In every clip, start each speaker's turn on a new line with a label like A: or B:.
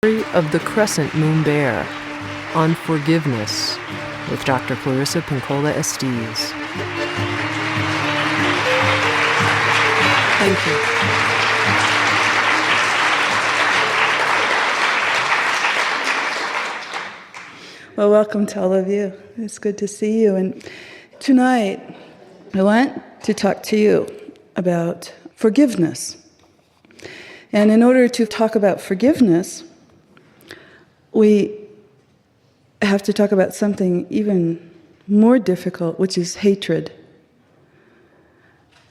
A: Of the Crescent Moon Bear on Forgiveness with Dr. Clarissa Pinkole Este. Thank you.
B: Well, welcome to all of you. It's good to see you. And tonight, I want to talk to you about forgiveness. And in order to talk about forgiveness, we have to talk about something even more difficult, which is hatred.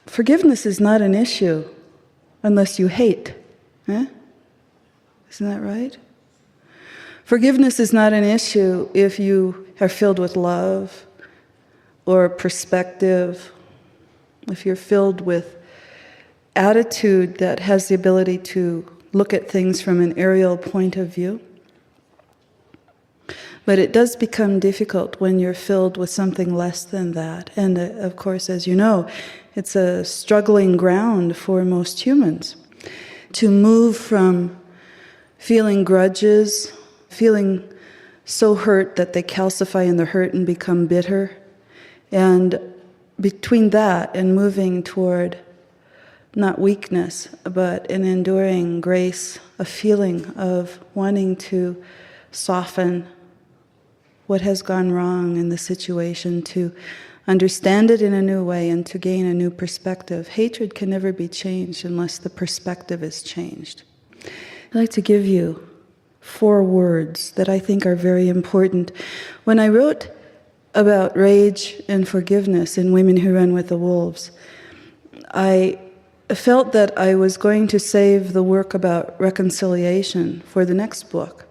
B: Forgiveness is not an issue unless you hate. Eh? Isn't that right? Forgiveness is not an issue if you are filled with love or perspective, if you're filled with attitude that has the ability to look at things from an aerial point of view. But it does become difficult when you're filled with something less than that. And of course, as you know, it's a struggling ground for most humans. To move from feeling grudges, feeling so hurt that they calcify in the hurt and become bitter, and between that and moving toward not weakness, but an enduring grace, a feeling of wanting to soften what has gone wrong in the situation, to understand it in a new way and to gain a new perspective. Hatred can never be changed unless the perspective is changed. I'd like to give you 4 words that I think are very important. When I wrote about rage and forgiveness in Women Who Run with the Wolves, I felt that I was going to save the work about reconciliation for the next book.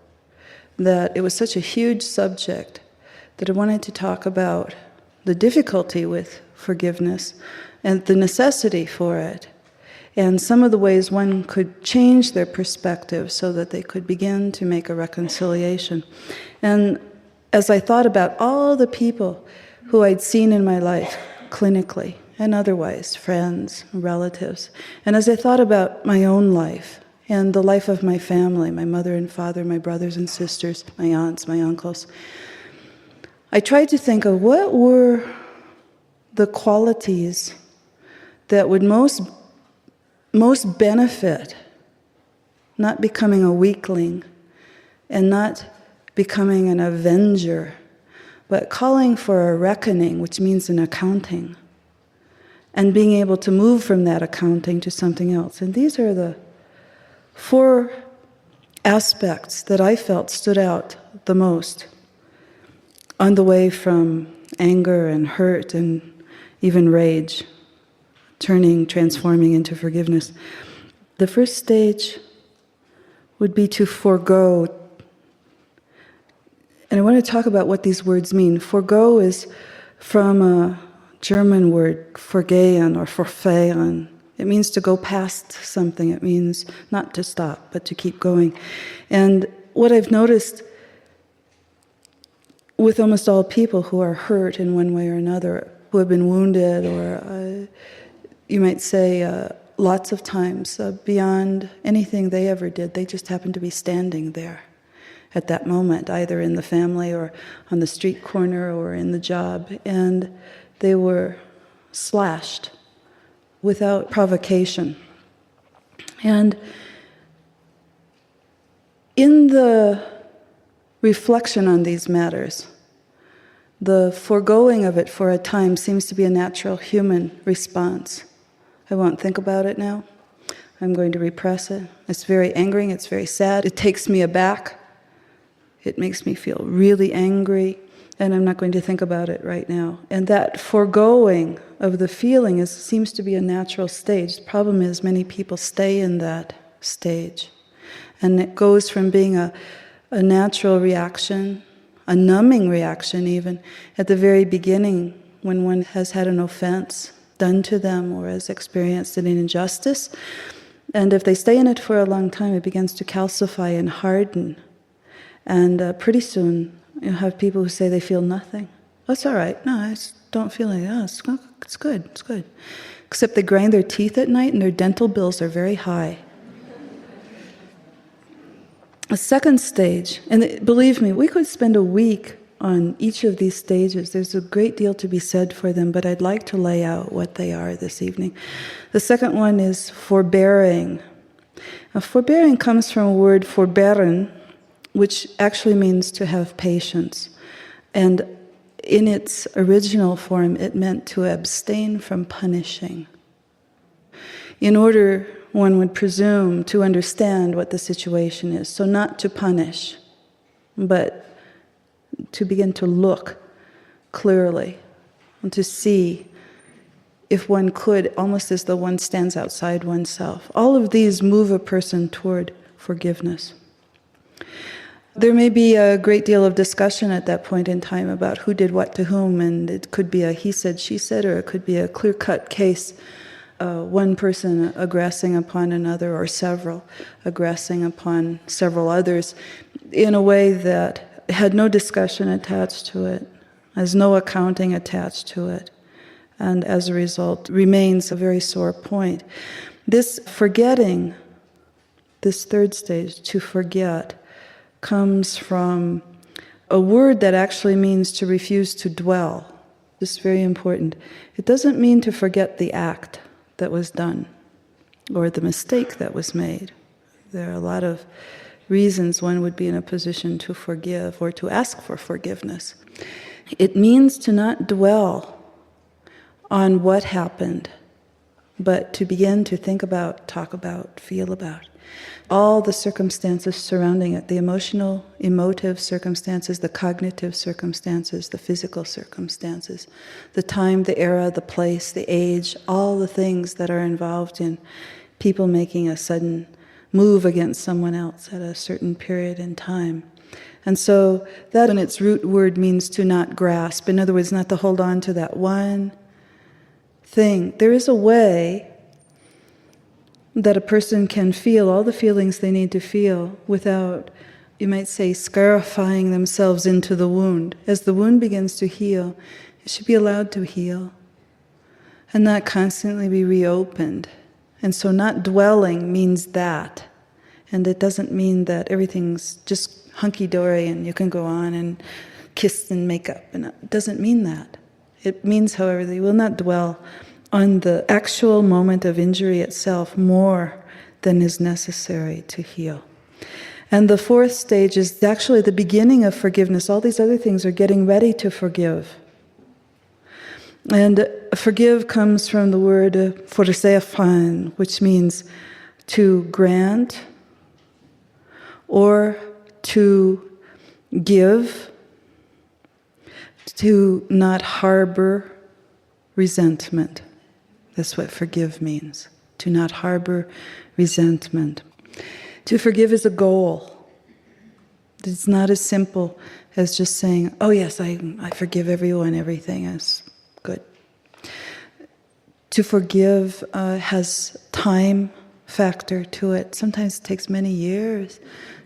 B: That it was such a huge subject that I wanted to talk about the difficulty with forgiveness and the necessity for it, and some of the ways one could change their perspective so that they could begin to make a reconciliation. And as I thought about all the people who I'd seen in my life, clinically and otherwise, friends, relatives, and as I thought about my own life, and the life of my family, my mother and father, my brothers and sisters, my aunts, my uncles, I tried to think of what were the qualities that would most benefit not becoming a weakling and not becoming an avenger, but calling for a reckoning, which means an accounting, and being able to move from that accounting to something else. And these are the 4 aspects that I felt stood out the most on the way from anger and hurt and even rage, transforming into forgiveness. The first stage would be to forego. And I want to talk about what these words mean. Forego is from a German word, vergehen or verfehlen. It means to go past something. It means not to stop, but to keep going. And what I've noticed with almost all people who are hurt in one way or another, who have been wounded, or you might say lots of times beyond anything they ever did, they just happened to be standing there at that moment, either in the family or on the street corner or in the job, and they were slashed without provocation. And in the reflection on these matters, the foregoing of it for a time seems to be a natural human response. I won't think about it now. I'm going to repress it. It's very angering, it's very sad. It takes me aback. It makes me feel really angry, and I'm not going to think about it right now. And that foregoing of the feeling seems to be a natural stage. The problem is many people stay in that stage. And it goes from being a natural reaction, a numbing reaction even, at the very beginning when one has had an offense done to them or has experienced an injustice. And if they stay in it for a long time, it begins to calcify and harden. And pretty soon, you'll have people who say they feel nothing. That's all right. No, I just don't feel anything. Oh, it's good, it's good. Except they grind their teeth at night and their dental bills are very high. A second stage, and believe me, we could spend a week on each of these stages. There's a great deal to be said for them, but I'd like to lay out what they are this evening. The second one is forbearing. Now, forbearing comes from a word forberen, which actually means to have patience. And in its original form, it meant to abstain from punishing. In order, one would presume, to understand what the situation is. So not to punish, but to begin to look clearly and to see, if one could, almost as though one stands outside oneself. All of these move a person toward forgiveness. There may be a great deal of discussion at that point in time about who did what to whom, and it could be a he said, she said, or it could be a clear-cut case, one person aggressing upon another, or several aggressing upon several others, in a way that had no discussion attached to it, has no accounting attached to it, and as a result remains a very sore point. This forgetting, this third stage, to forget, comes from a word that actually means to refuse to dwell. This is very important. It doesn't mean to forget the act that was done or the mistake that was made. There are a lot of reasons one would be in a position to forgive or to ask for forgiveness. It means to not dwell on what happened, but to begin to think about, talk about, feel about all the circumstances surrounding it, the emotional, emotive circumstances, the cognitive circumstances, the physical circumstances, the time, the era, the place, the age, all the things that are involved in people making a sudden move against someone else at a certain period in time. And so that in its root word means to not grasp. In other words, not to hold on to that one thing. There is a way that a person can feel all the feelings they need to feel without, you might say, scarifying themselves into the wound. As the wound begins to heal, it should be allowed to heal and not constantly be reopened. And so not dwelling means that. And it doesn't mean that everything's just hunky-dory and you can go on and kiss and make up. And it doesn't mean that. It means, however, that you will not dwell on the actual moment of injury itself more than is necessary to heal. And the fourth stage is actually the beginning of forgiveness. All these other things are getting ready to forgive. And forgive comes from the word "forseafan," which means to grant or to give, to not harbor resentment. That's what forgive means, to not harbor resentment. To forgive is a goal. It's not as simple as just saying, oh yes, I forgive everyone, everything is good. To forgive has time factor to it. Sometimes it takes many years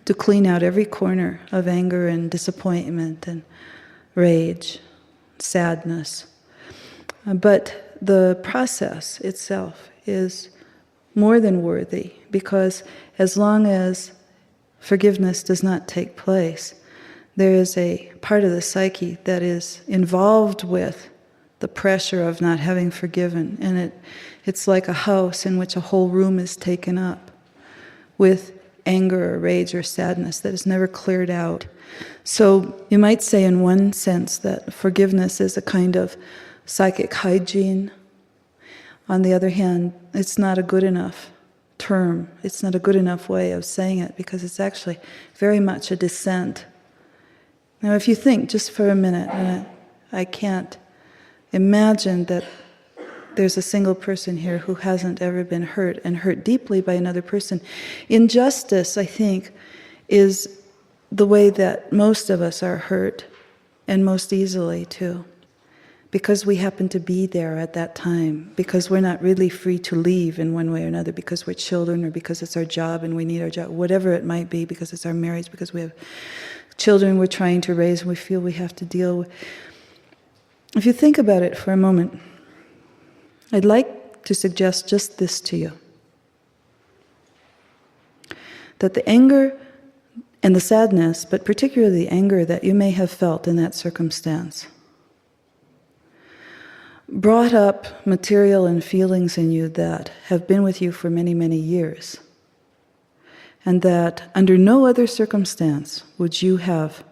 B: to clean out every corner of anger and disappointment and rage, sadness. But the process itself is more than worthy, because as long as forgiveness does not take place, there is a part of the psyche that is involved with the pressure of not having forgiven, and it's like a house in which a whole room is taken up with anger or rage or sadness that is never cleared out. So you might say in one sense that forgiveness is a kind of psychic hygiene. On the other hand, it's not a good enough term. It's not a good enough way of saying it, because it's actually very much a descent. Now, if you think just for a minute, and I can't imagine that there's a single person here who hasn't ever been hurt, and hurt deeply by another person. Injustice, I think, is the way that most of us are hurt, and most easily too. Because we happen to be there at that time, because we're not really free to leave in one way or another, because we're children, or because it's our job and we need our job, whatever it might be, because it's our marriage, because we have children we're trying to raise and we feel we have to deal with. If you think about it for a moment, I'd like to suggest just this to you. That the anger and the sadness, but particularly the anger that you may have felt in that circumstance, brought up material and feelings in you that have been with you for many, many years, and that under no other circumstance would you have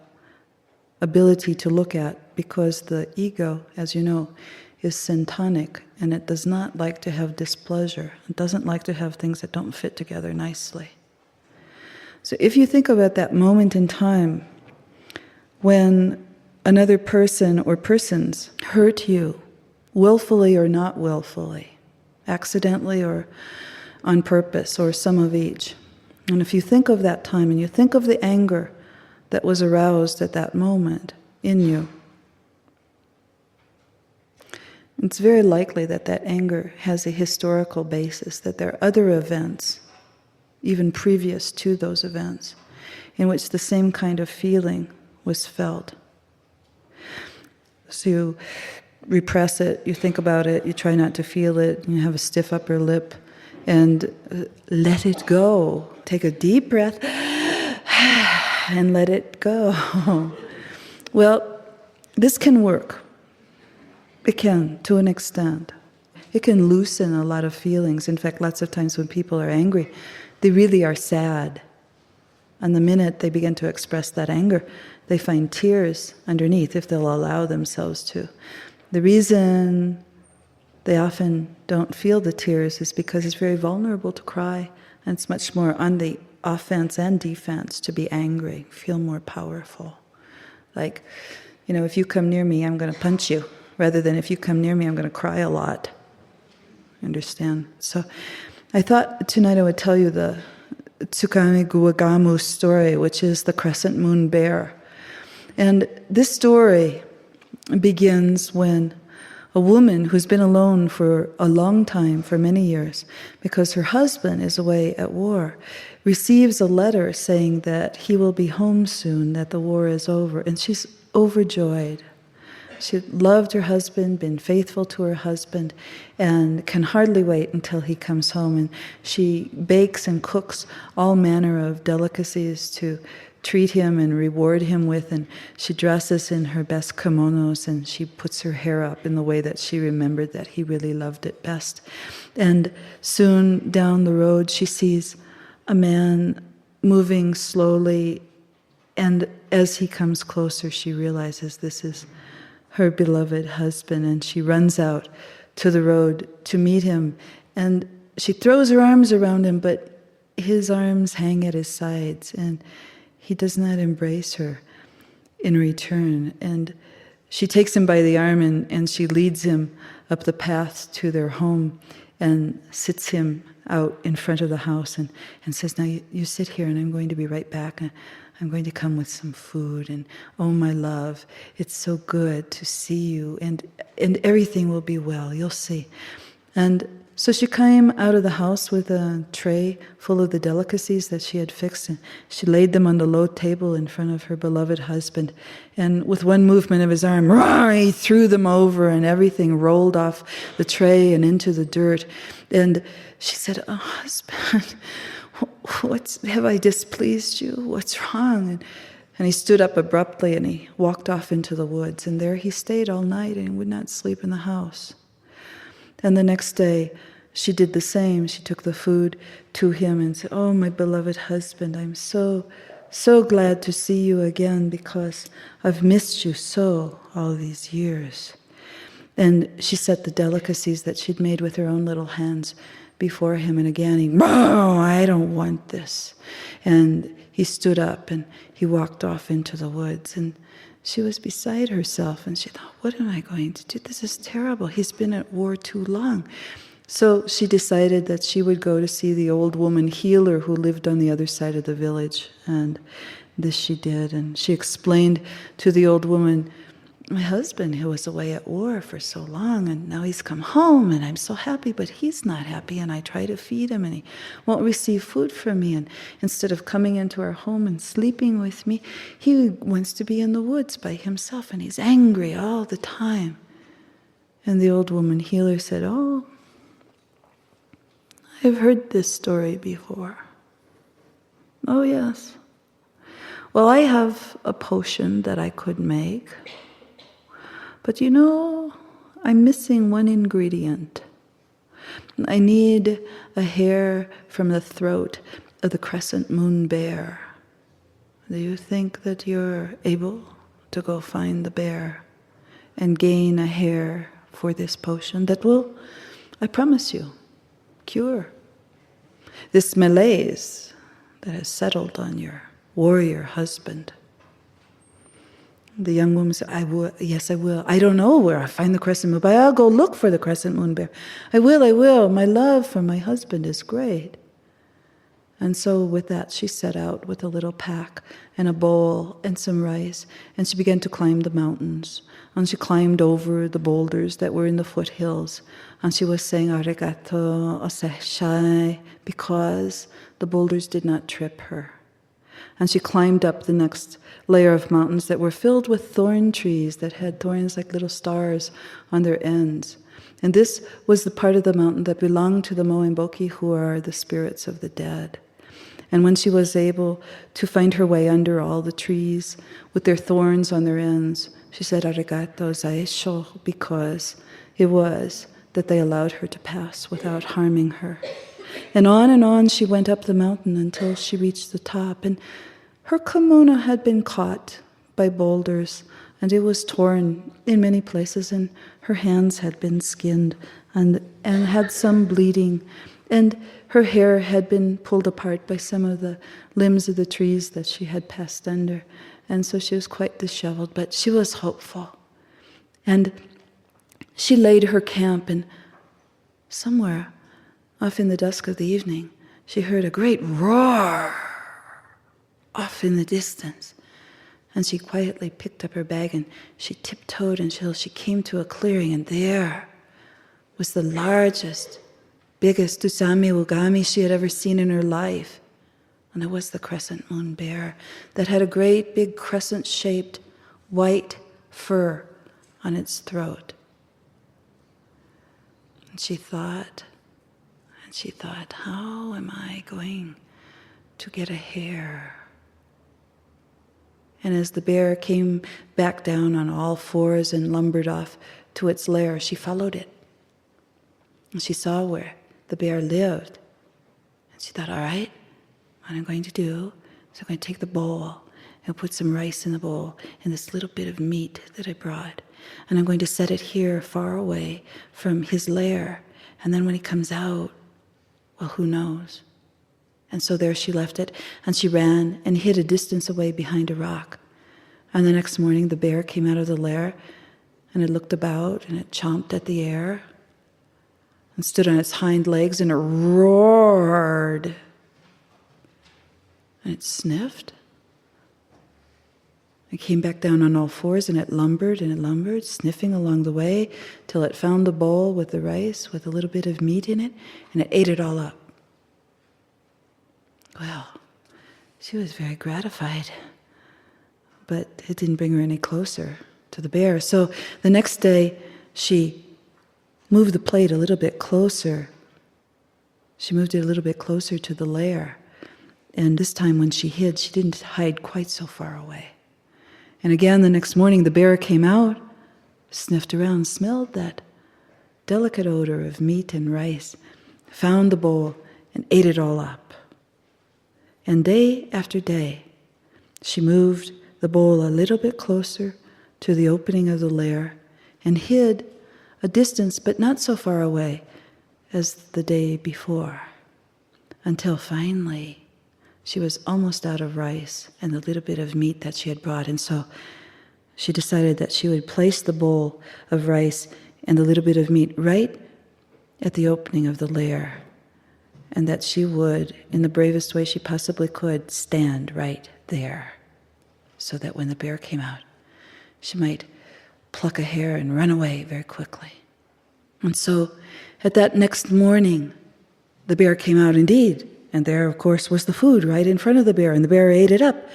B: ability to look at, because the ego, as you know, is syntonic, and it does not like to have displeasure. It doesn't like to have things that don't fit together nicely. So if you think about that moment in time when another person or persons hurt you, willfully or not willfully, accidentally or on purpose, or some of each, and if you think of that time and you think of the anger that was aroused at that moment in you, it's very likely that that anger has a historical basis, that there are other events, even previous to those events, in which the same kind of feeling was felt. So you repress it, you think about it, you try not to feel it, you have a stiff upper lip, and let it go. Take a deep breath and let it go. Well, this can work. It can, to an extent. It can loosen a lot of feelings. In fact, lots of times when people are angry, they really are sad. And the minute they begin to express that anger, they find tears underneath, if they'll allow themselves to. The reason they often don't feel the tears is because it's very vulnerable to cry, and it's much more on the offense and defense to be angry, feel more powerful. Like, if you come near me, I'm going to punch you, rather than if you come near me, I'm going to cry a lot. Understand? So I thought tonight I would tell you the Tsukame Guagamu story, which is the crescent moon bear. And this story begins when a woman who's been alone for a long time, for many years, because her husband is away at war, receives a letter saying that he will be home soon, that the war is over, and she's overjoyed. She loved her husband, been faithful to her husband, and can hardly wait until he comes home. And she bakes and cooks all manner of delicacies to treat him and reward him with, and she dresses in her best kimonos, and she puts her hair up in the way that she remembered that he really loved it best. And soon down the road she sees a man moving slowly, and as he comes closer she realizes this is her beloved husband, and she runs out to the road to meet him, and she throws her arms around him, but his arms hang at his sides, and he does not embrace her in return. And she takes him by the arm, and she leads him up the path to their home and sits him out in front of the house and says, now you sit here, and I'm going to be right back. I'm going to come with some food, and oh, my love, it's so good to see you, and everything will be well, you'll see. And so she came out of the house with a tray full of the delicacies that she had fixed, and she laid them on the low table in front of her beloved husband. And with one movement of his arm, he threw them over, and everything rolled off the tray and into the dirt. And she said, oh, husband, have I displeased you? What's wrong? And he stood up abruptly, and he walked off into the woods, and there he stayed all night and would not sleep in the house. And the next day, she did the same. She took the food to him and said, oh, my beloved husband, I'm so glad to see you again, because I've missed you so all these years. And she set the delicacies that she'd made with her own little hands before him, and again he, I don't want this. And he stood up and he walked off into the woods, and she was beside herself, and she thought, what am I going to do? This is terrible. He's been at war too long. So she decided that she would go to see the old woman healer who lived on the other side of the village, and this she did. And she explained to the old woman, my husband, who was away at war for so long, and now he's come home, and I'm so happy, but he's not happy, and I try to feed him, and he won't receive food from me, and instead of coming into our home and sleeping with me, he wants to be in the woods by himself, and he's angry all the time. And the old woman healer said, oh, I've heard this story before. Oh, yes. Well, I have a potion that I could make, but I'm missing one ingredient. I need a hair from the throat of the crescent moon bear. Do you think that you're able to go find the bear and gain a hair for this potion that will, I promise you, cure this malaise that has settled on your warrior husband? The young woman said, yes, I will. I don't know where I find the crescent moon, but I'll go look for the crescent moon bear. I will. My love for my husband is great. And so with that, she set out with a little pack and a bowl and some rice, and she began to climb the mountains. And she climbed over the boulders that were in the foothills, and she was saying arigato oseshai because the boulders did not trip her. And she climbed up the next layer of mountains that were filled with thorn trees that had thorns like little stars on their ends. And this was the part of the mountain that belonged to the Moenboki, who are the spirits of the dead. And when she was able to find her way under all the trees with their thorns on their ends, she said arigato zaisho because it was that they allowed her to pass without harming her. And on she went up the mountain until she reached the top. And her kimono had been caught by boulders, and it was torn in many places, and her hands had been skinned and had some bleeding. And her hair had been pulled apart by some of the limbs of the trees that she had passed under. And so she was quite disheveled, but she was hopeful. And she laid her camp, and somewhere off in the dusk of the evening, she heard a great roar off in the distance. And she quietly picked up her bag and she tiptoed until she came to a clearing, and there was the largest, biggest usami ugami she had ever seen in her life. And it was the crescent moon bear that had a great big crescent-shaped white fur on its throat. And she thought, how am I going to get a hair? And as the bear came back down on all fours and lumbered off to its lair, she followed it. And she saw where the bear lived. And she thought, all right, what I'm going to do is I'm going to take the bowl and put some rice in the bowl and this little bit of meat that I brought. And I'm going to set it here far away from his lair. And then when he comes out, well, who knows? And so there she left it, and she ran and hid a distance away behind a rock. And the next morning the bear came out of the lair, and it looked about, and it chomped at the air, and stood on its hind legs, and it roared. And it sniffed. It came back down on all fours, and it lumbered, sniffing along the way, till it found the bowl with the rice, with a little bit of meat in it, and it ate it all up. Well, she was very gratified, but it didn't bring her any closer to the bear. So the next day, she moved the plate a little bit closer. She moved it a little bit closer to the lair. And this time when she hid, she didn't hide quite so far away. And again, the next morning, the bear came out, sniffed around, smelled that delicate odor of meat and rice, found the bowl, and ate it all up. And day after day, she moved the bowl a little bit closer to the opening of the lair and hid a distance, but not so far away as the day before, until finally she was almost out of rice and the little bit of meat that she had brought. And so she decided that she would place the bowl of rice and the little bit of meat right at the opening of the lair, and that she would, in the bravest way she possibly could, stand right there, so that when the bear came out, she might pluck a hair and run away very quickly. And so at that next morning, the bear came out indeed, and there, of course, was the food right in front of the bear, and the bear ate it up,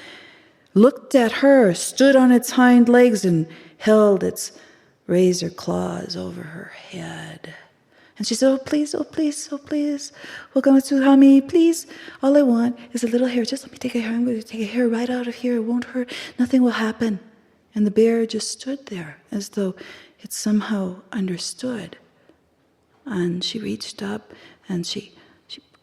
B: looked at her, stood on its hind legs, and held its razor claws over her head. And she said, oh, please, oh, please, oh, please. Welcome to Hami, please. All I want is a little hair. Just let me take a hair. I'm going to take a hair right out of here. It won't hurt. Nothing will happen. And the bear just stood there as though it somehow understood. And she reached up and she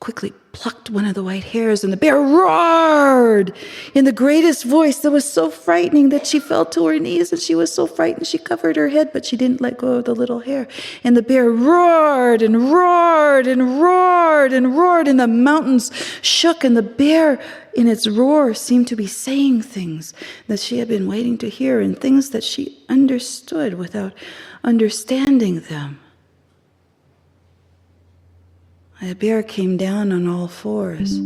B: quickly plucked one of the white hairs, and the bear roared in the greatest voice that was so frightening that she fell to her knees, and she was so frightened she covered her head, but she didn't let go of the little hair. And the bear roared and roared and roared and roared, and the mountains shook, and the bear in its roar seemed to be saying things that she had been waiting to hear, and things that she understood without understanding them. The bear came down on all fours.